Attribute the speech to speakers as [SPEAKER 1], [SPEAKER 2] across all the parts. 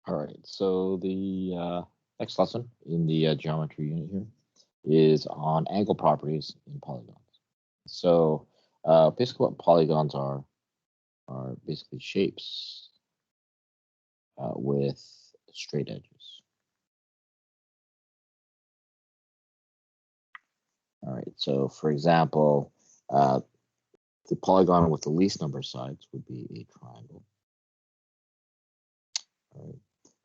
[SPEAKER 1] All right, so the next lesson in the geometry unit here is on angle properties in polygons. So basically what polygons are basically shapes with straight edges. All right, so for example, the polygon with the least number of sides would be a triangle. All right.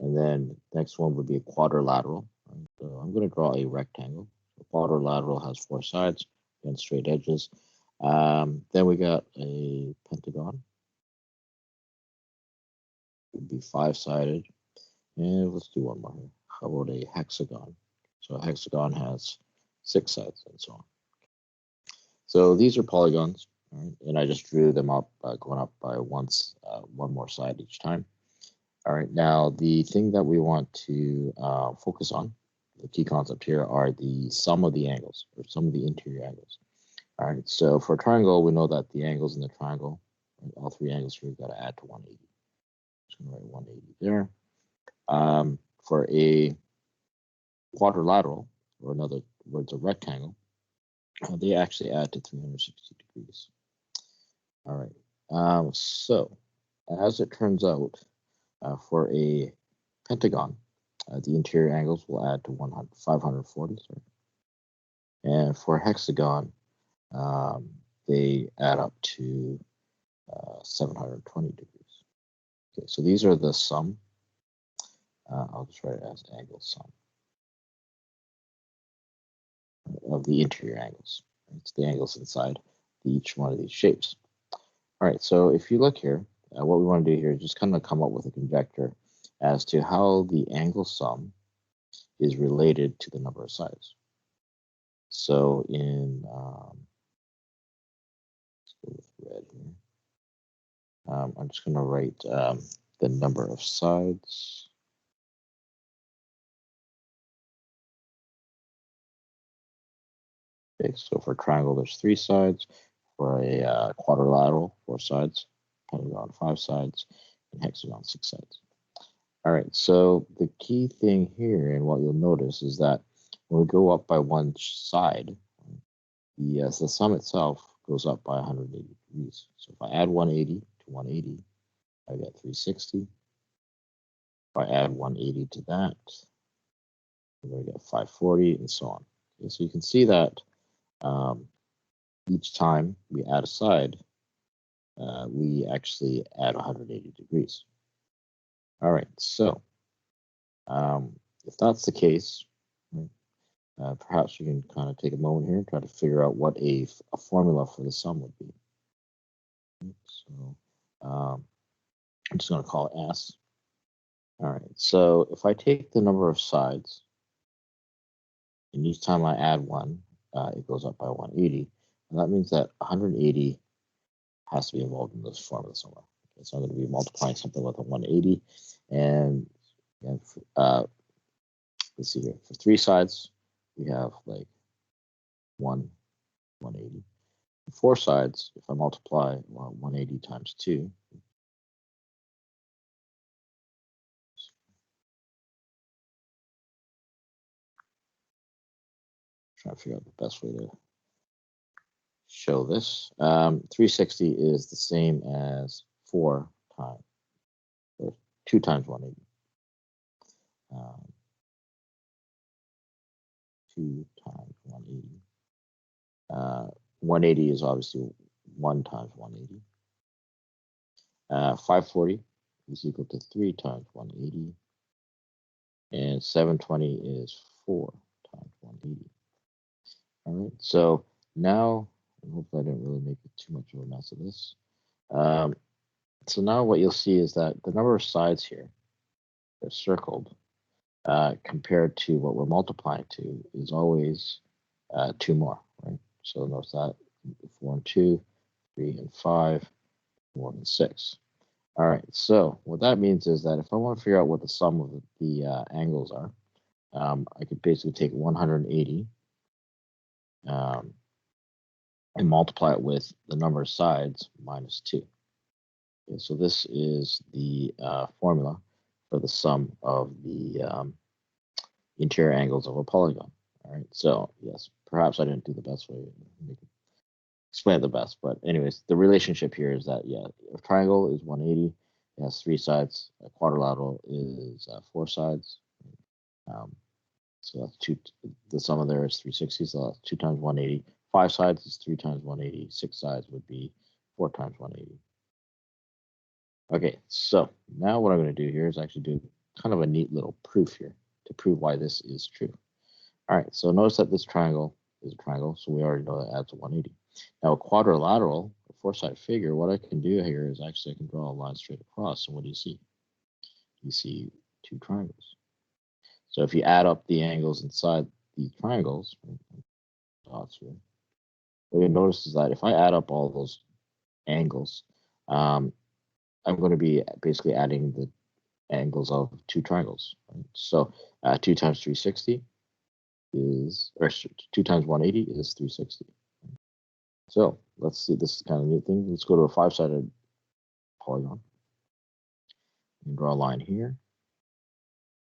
[SPEAKER 1] And then the next one would be a quadrilateral. Right? So I'm going to draw a rectangle. A quadrilateral has 4 sides and straight edges. Then we got a pentagon. It would be 5-sided. And let's do one more here. How about a hexagon? So a hexagon has 6 sides and so on. So these are polygons, right? And I just drew them up going up by one more side each time. All right, now the thing that we want to focus on, the key concept here, are the sum of the angles, or sum of the interior angles. All right, so for a triangle, we know that the angles in the triangle, all 3 angles here, we've got to add to 180. Just going to write 180 there. For a quadrilateral, or in other words, a rectangle, they actually add to 360 degrees. All right, so as it turns out, for a pentagon, the interior angles will add to 540. Sorry. And for a hexagon, they add up to 720 degrees. Okay, so these are the sum. I'll just write it as angle sum of the interior angles. It's the angles inside each one of these shapes. All right, so if you look here, what we want to do here is just kind of come up with a conjecture as to how the angle sum is related to the number of sides. So in let's go with red here. I'm just going to write the number of sides. Okay, so for a triangle, there's 3 sides. For a quadrilateral, 4 sides. Pentagon, 5 sides. And hexagon, 6 sides. All right, so the key thing here, and what you'll notice, is that when we go up by one side, the sum itself goes up by 180 degrees. So if I add 180 to 180, I get 360. If I add 180 to that, I'm going to get 540, and so on. Okay, so you can see that each time we add a side, we actually add 180 degrees. All right, so if that's the case, perhaps you can kind of take a moment here and try to figure out what a formula for the sum would be. So I'm just going to call it S. All right, so if I take the number of sides, and each time I add 1, it goes up by 180. And that means that 180 has to be involved in this formula somewhere. Okay, so I'm going to be multiplying something with a 180. And let's see here. For 3 sides, we have like 180. For 4 sides, if I multiply 180 times 2, trying to figure out the best way to show this. 360 is the same as 4 times, or 2 times 180. 2 times 180. 180 is obviously 1 times 180. 540 is equal to 3 times 180. And 720 is 4 times 180. All right, so now, and hopefully I didn't really make it too much of a mess of this. So now what you'll see is that the number of sides here are circled compared to what we're multiplying to is always 2 more, right? So notice that 4 and 2, 3 and 5, 4 and 6. All right, so what that means is that if I want to figure out what the sum of the angles are, I could basically take 180 and multiply it with the number of sides minus 2. Okay, so this is the formula or the sum of the interior angles of a polygon. All right, so yes, perhaps I didn't do the best way to explain it the best, but anyways, the relationship here is that, yeah, a triangle is 180, it has 3 sides, a quadrilateral is 4 sides. So that's 2, the sum of there is 360, so that's 2 times 180. 5 sides is 3 times 180, 6 sides would be 4 times 180. Okay, so now what I'm going to do here is actually do kind of a neat little proof here to prove why this is true. All right, so notice that this triangle is a triangle, so we already know that adds to 180. Now a quadrilateral, a 4-sided figure, what I can do here is actually I can draw a line straight across, and what do you see? You see 2 triangles. So if you add up the angles inside the triangles, dots here, what you'll notice is that if I add up all those angles, I'm going to be basically adding the angles of 2 triangles. Right? So 2 times 360 is, or 2 times 180 is 360. So let's see, this is kind of a neat thing. Let's go to a 5-sided polygon. And draw a line here.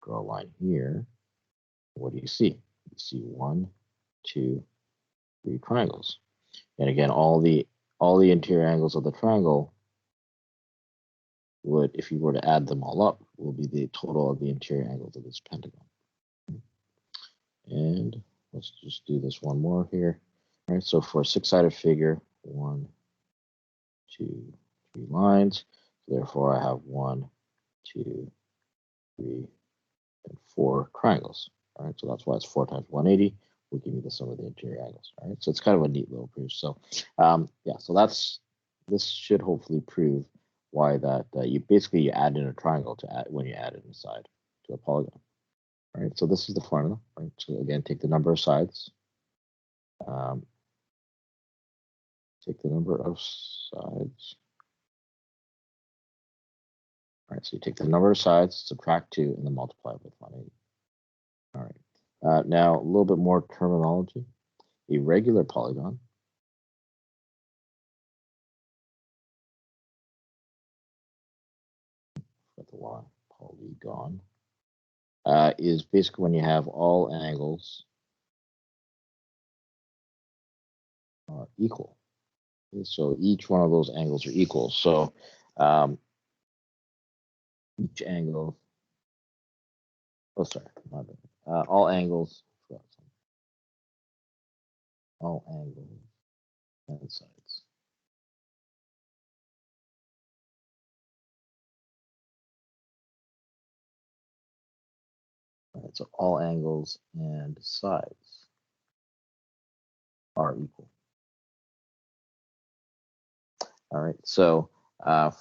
[SPEAKER 1] Draw a line here. What do you see? You see 1, 2, 3 triangles. And again, all the interior angles of the triangle would, if you were to add them all up, will be the total of the interior angles of this pentagon. And let's just do this one more here. All right, so for a 6-sided figure, 1, 2, 3 lines. Therefore, I have 1, 2, 3, and 4 triangles. All right, so that's why it's 4 times 180 will give me the sum of the interior angles. All right, so it's kind of a neat little proof. So, yeah, so this should hopefully prove why that you add in a triangle to add when you add it inside to a polygon. All right, so this is the formula. Right, so again, take the number of sides. Take the number of sides. All right, so you take the number of sides, subtract 2, and then multiply it with 180. All right. Now, a little bit more terminology. A regular polygon with the Y, polygon, is basically when you have all angles equal. So each one of those angles are equal. So each angle, oh, sorry, all angles and sides. All right, so all angles and sides are equal. All right, so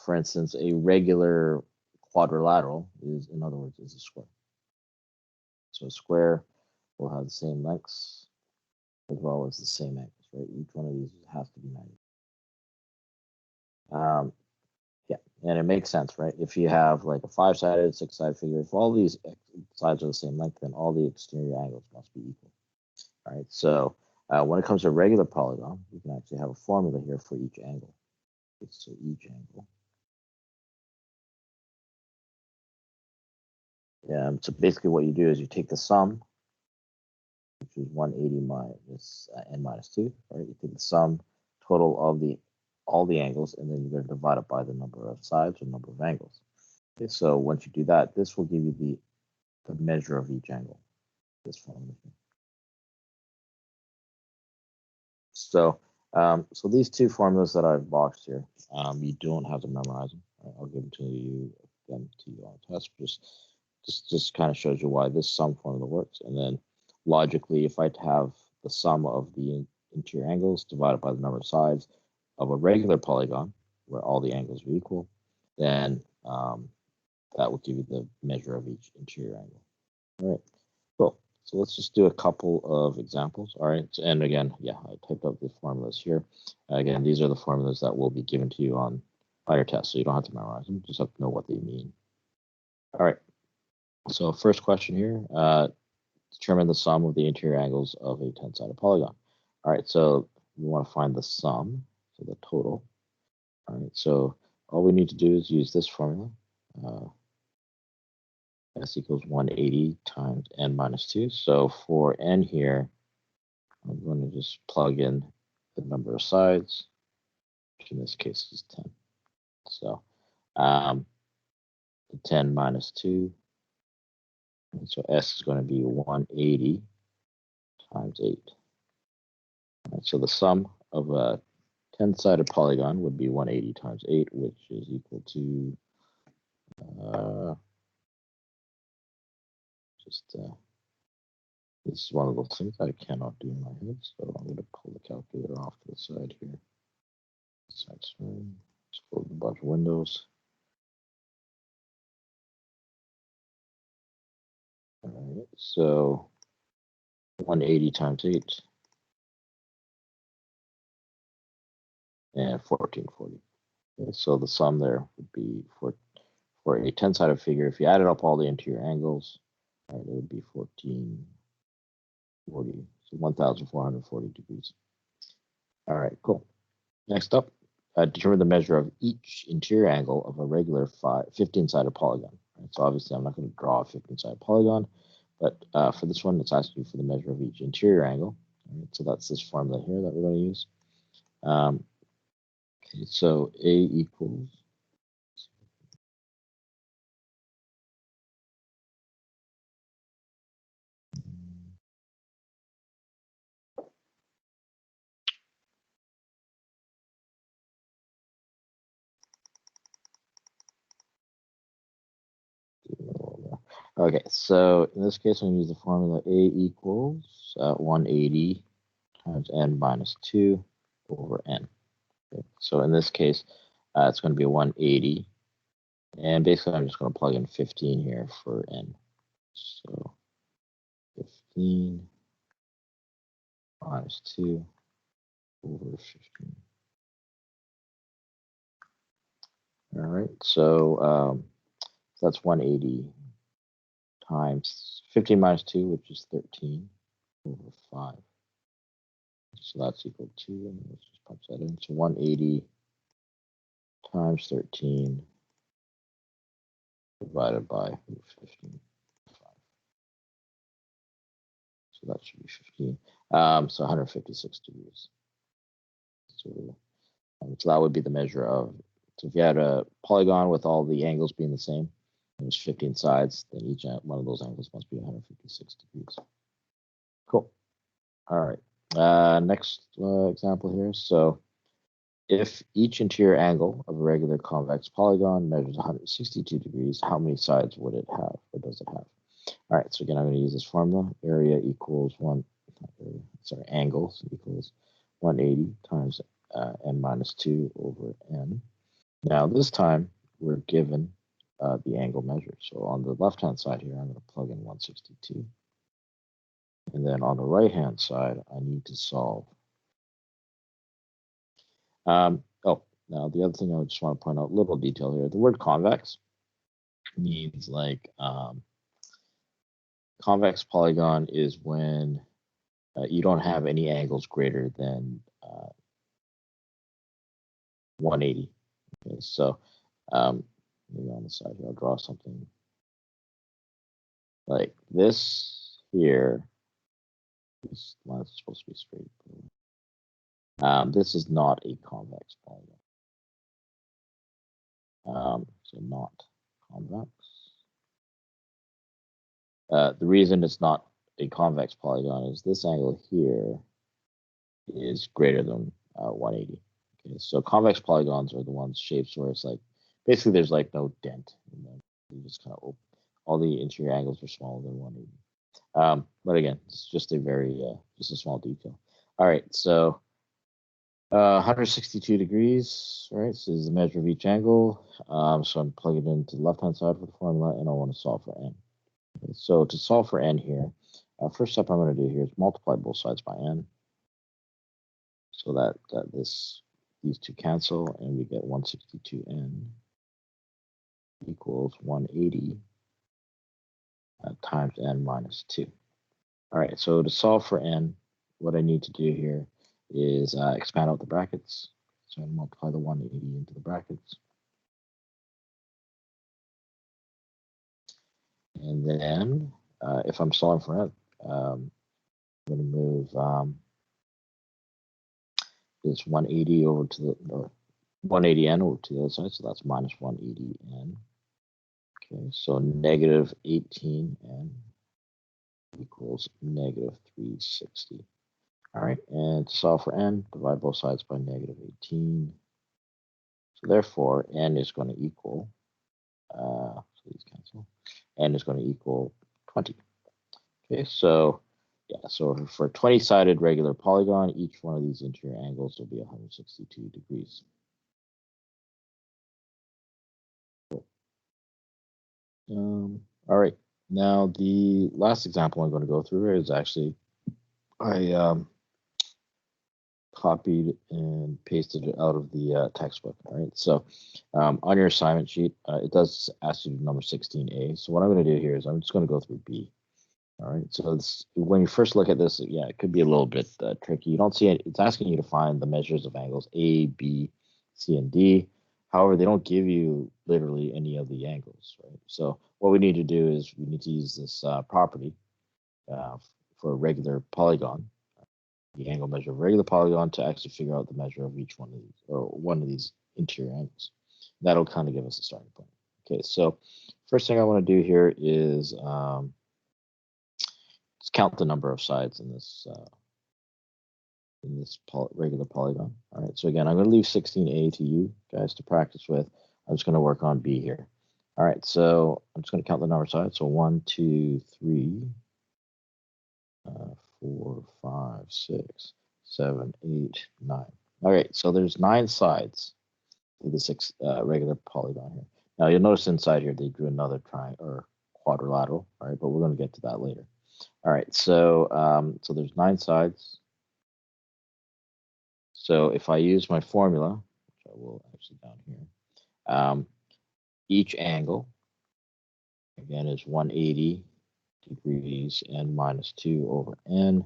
[SPEAKER 1] for instance, a regular quadrilateral is, in other words, is a square. So a square will have the same lengths as well as the same angles, right? Each one of these has to be 90. Yeah, and it makes sense, right? If you have like a 5-sided, 6-sided figure, if all these sides are the same length, then all the exterior angles must be equal. All right, so when it comes to a regular polygon, we can actually have a formula here for each angle. So each angle. So basically what you do is you take the sum, which is 180 minus n minus 2, right? You take the sum total of all the angles, and then you're going to divide it by the number of sides or number of angles. Okay, so once you do that, this will give you the measure of each angle. This formula. So, so these 2 formulas that I've boxed here, you don't have to memorize them. I'll give them to you on test. Just kind of shows you why this sum formula works. And then logically, if I have the sum of the interior angles divided by the number of sides of a regular polygon, where all the angles are equal, then that will give you the measure of each interior angle. All right, cool. So let's just do a couple of examples. All right, and again, yeah, I typed up the formulas here. Again, these are the formulas that will be given to you on your test, so you don't have to memorize them, just have to know what they mean. All right, so first question here, determine the sum of the interior angles of a 10-sided polygon. All right, so we want to find the sum, so the total. All right, so all we need to do is use this formula. S equals 180 times n minus 2. So for n here, I'm going to just plug in the number of sides, which in this case is 10. So 10 minus 2. And so S is going to be 180 times 8. Right, so the sum of a 10-sided polygon would be 180 times 8, which is equal to this is one of those things I cannot do in my head, so I'm going to pull the calculator off to the side here. Let's close a bunch of windows. All right, so 180 times 8 and 1440. Okay, so the sum there would be for a 10-sided figure, if you added up all the interior angles, right, it would be 1440, so 1,440 degrees. All right, cool. Next up, determine the measure of each interior angle of a regular 15-sided polygon. Right, so obviously, I'm not going to draw a 15-sided polygon, but for this one, it's asking you for the measure of each interior angle. Right, so that's this formula here that we're going to use. Okay, so A equals okay, so in this case, I'm going to use the formula A equals 180 times n minus 2 over n. Okay, so in this case, it's going to be 180. And basically, I'm just going to plug in 15 here for n. So 15 minus 2 over 15. All right, so that's 180 times 15 minus 2, which is 13 over 5. So that's equal to, and let's just punch that in. So 180 times 13 divided by 15. So that should be 15. So 156 degrees. So that would be the measure of, so if you had a polygon with all the angles being the same, there's 15 sides, then each one of those angles must be 156 degrees. Cool. All right. Next example here. So if each interior angle of a regular convex polygon measures 162 degrees, how many sides would it have, or does it have? All right, so again, I'm going to use this formula. Area equals angles equals 180 times n minus 2 over n. Now this time we're given the angle measure. So on the left-hand side here, I'm going to plug in 162. And then on the right-hand side, I need to solve. Now the other thing I just want to point out, a little detail here. The word convex means like convex polygon is when you don't have any angles greater than 180. Okay, so maybe on the side here, I'll draw something like this here. This line is supposed to be straight. This is not a convex polygon. So not convex. The reason it's not a convex polygon is this angle here is greater than 180. Okay, so convex polygons are the ones shapes where it's like basically there's like no dent, and then you just kind of open. All the interior angles are smaller than 180. But again, it's just a very just a small detail. All right, so 162 degrees, right? So this is the measure of each angle. So I'm plugging it into the left-hand side for the formula, and I want to solve for n. Okay, so to solve for n here, first step I'm going to do here is multiply both sides by n, so that these two cancel, and we get 162n equals 180 times n minus 2. All right, so to solve for n, what I need to do here is expand out the brackets. So I multiply the 180 into the brackets. And then if I'm solving for it, I'm going to move this 180 over to the, or 180n over to the other side, so that's minus 180n. Okay, so negative 18n equals negative 360. All right, and to solve for n, divide both sides by negative 18. So therefore, n is going to equal, so these cancel, n is going to equal 20. Okay, so yeah, so for a 20-sided regular polygon, each one of these interior angles will be 162 degrees. All right, now the last example I'm going to go through is actually, I copied and pasted it out of the textbook. All right, so on your assignment sheet, it does ask you to do number 16a. So what I'm going to do here is I'm just going to go through B. All right, so when you first look at this, yeah, it could be a little bit tricky. You don't see it. It's asking you to find the measures of angles A, B, C, and D. However, they don't give you literally any of the angles, right? So what we need to do is we need to use this property for a regular polygon, the angle measure of a regular polygon, to actually figure out the measure of each one of these, or one of these interior angles. That'll kind of give us a starting point. Okay, so first thing I want to do here is let's count the number of sides in this regular polygon. All right, so again, I'm going to leave 16a to you guys to practice with. I'm just going to work on B here. All right, so I'm just going to count the number of sides. So 1, 2, 3, 4, 5, 6, 7, 8, 9. All right, so there's 9 sides to this regular polygon here. Now you'll notice inside here they drew another triangle or quadrilateral. All right, but we're going to get to that later. All right, so so there's 9 sides. So if I use my formula, which I will actually down here, each angle, again, is 180 degrees n minus 2 over n.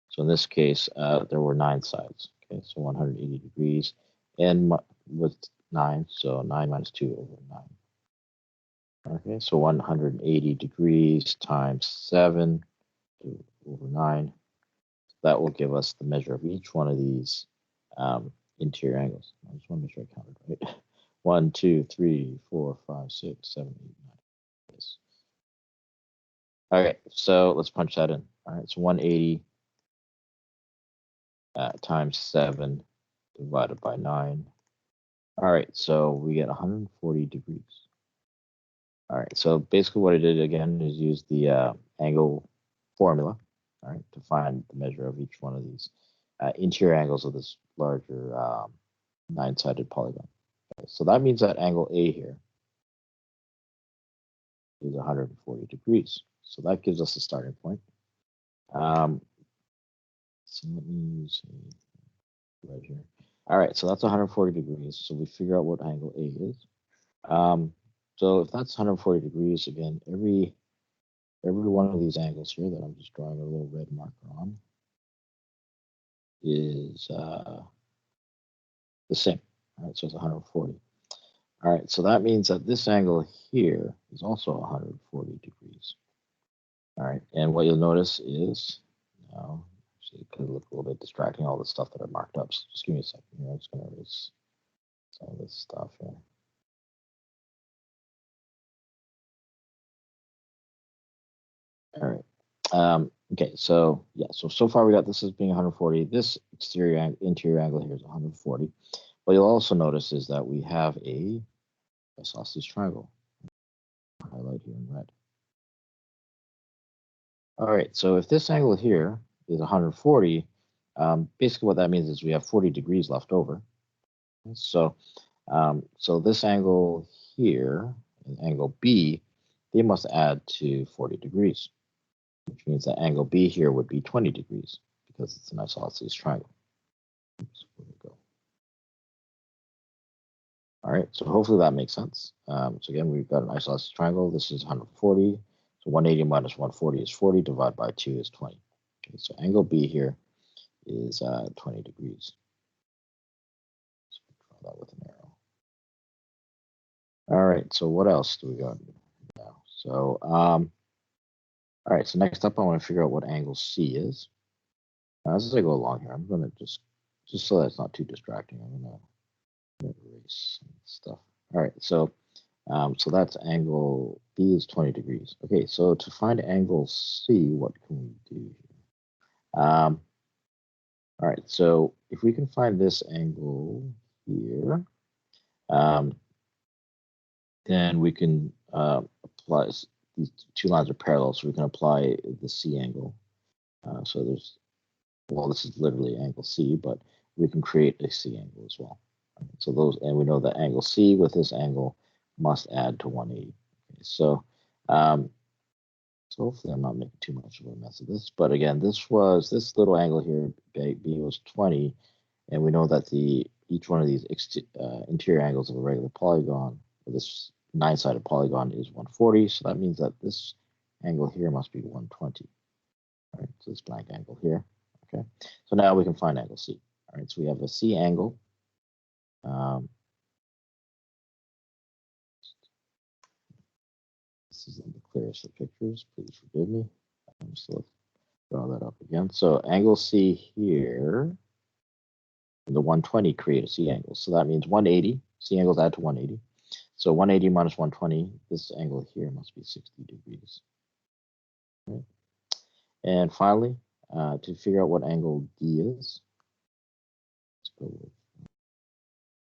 [SPEAKER 1] So in this case, there were 9 sides. Okay, so 180 degrees. N was 9, so 9 minus 2 over 9. Okay, so 180 degrees times 7 over 9. That will give us the measure of each one of these interior angles. I just want to make sure I counted right. 1, 2, 3, 4, 5, 6, 7, 8, 9. Yes. Okay, so let's punch that in. All right, so 180 times 7 divided by 9. All right, so we get 140 degrees. All right, so basically what I did again is use the angle formula, all right, to find the measure of each one of these interior angles of this larger 9-sided polygon. Okay, so that means that angle A here is 140 degrees. So that gives us a starting point. So let me use a right here. All right, so that's 140 degrees. So we figure out what angle A is. So if that's 140 degrees, again, every one of these angles here that I'm just drawing a little red marker on is the same. All right, so it's 140. All right, so that means that this angle here is also 140 degrees. All right, and what you'll notice is, now, actually, it could look a little bit distracting, all the stuff that I marked up. So just give me a second here. I'm just going to erase some of this stuff here. All right. Okay, so yeah, so far we got this as being 140. This interior angle here is 140. What you'll also notice is that we have a isosceles triangle. Highlight here in red. All right, so if this angle here is 140, basically what that means is we have 40 degrees left over. So, so this angle here, angle B, they must add to 40 degrees, which means that angle B here would be 20 degrees because it's an isosceles triangle. Oops, where did it go? All right, so hopefully that makes sense. So again, we've got an isosceles triangle. This is 140. So 180 minus 140 is 40, divided by 2 is 20. Okay, so angle B here is 20 degrees. So draw that with an arrow. All right, so what else do we got now? So, all right, so next up, I want to figure out what angle C is. As I go along here, I'm going to just so that it's not too distracting, I'm going to erase some stuff. All right, so that's angle B is 20 degrees. Okay, so to find angle C, what can we do here? All right, so if we can find this angle here, then we can apply, these two lines are parallel, so we can apply the C angle. So there's, well, this is literally angle C, but we can create a C angle as well. So those, and we know that angle C with this angle must add to 180. Okay, so hopefully I'm not making too much of a mess of this. But again, this little angle here, B was 20, and we know that each one of these interior angles of a regular polygon, or this 9-sided polygon, is 140. So that means that this angle here must be 120. All right, so this blank angle here. Okay, so now we can find angle C. All right, so we have a C angle. This isn't the clearest of pictures. Please forgive me. So let's draw that up again. So angle C here, the 120 create a C angle. So that means 180. C angles add to 180. So 180 minus 120, this angle here must be 60 degrees. Right. And finally, to figure out what angle D is, let's go with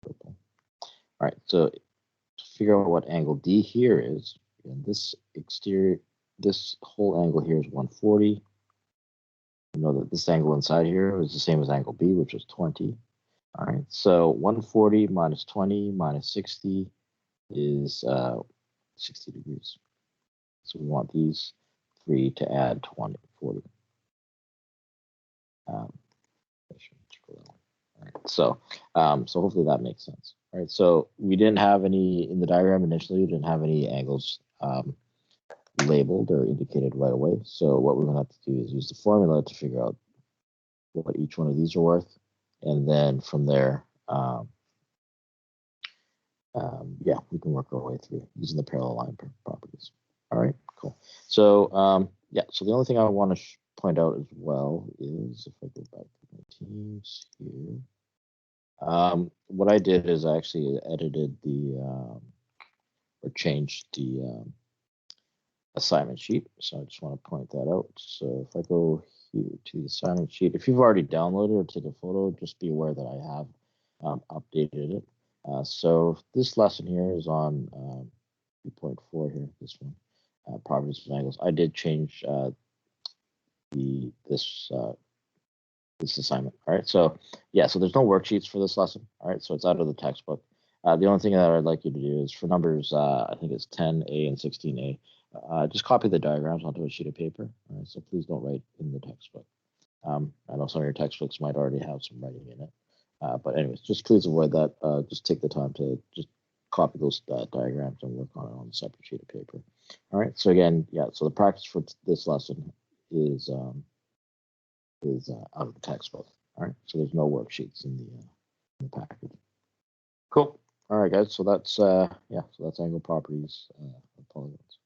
[SPEAKER 1] purple. All right, so to figure out what angle D here is, and this whole angle here is 140. You know that this angle inside here is the same as angle B, which is 20. All right, so 140 minus 20 minus 60 is 60 degrees. So we want these three to add to 140. All right, so hopefully that makes sense. All right, so we didn't have any in the diagram initially. We didn't have any angles labeled or indicated right away. So what we're going to have to do is use the formula to figure out what each one of these are worth, and then from there, yeah, we can work our way through using the parallel line properties. All right, cool. So yeah, so the only thing I want to point out as well is if I go back to my teams here, what I did is I actually edited or changed the assignment sheet. So I just want to point that out. So if I go here to the assignment sheet, if you've already downloaded or taken a photo, just be aware that I have updated it. So this lesson here is on 2.4 here, this one, properties of angles. I did change this assignment. All right, so yeah, so there's no worksheets for this lesson. All right, so it's out of the textbook. The only thing that I'd like you to do is for numbers, I think it's 10A and 16A, just copy the diagrams onto a sheet of paper. All right, so please don't write in the textbook. I know some of your textbooks might already have some writing in it. But anyways, just please avoid that. Just take the time to just copy those diagrams and work on it on a separate sheet of paper. All right, so again, yeah, so the practice for this lesson is out of the textbook. All right, so there's no worksheets in the package. Cool. All right, guys. So that's yeah. So that's angle properties of polygons.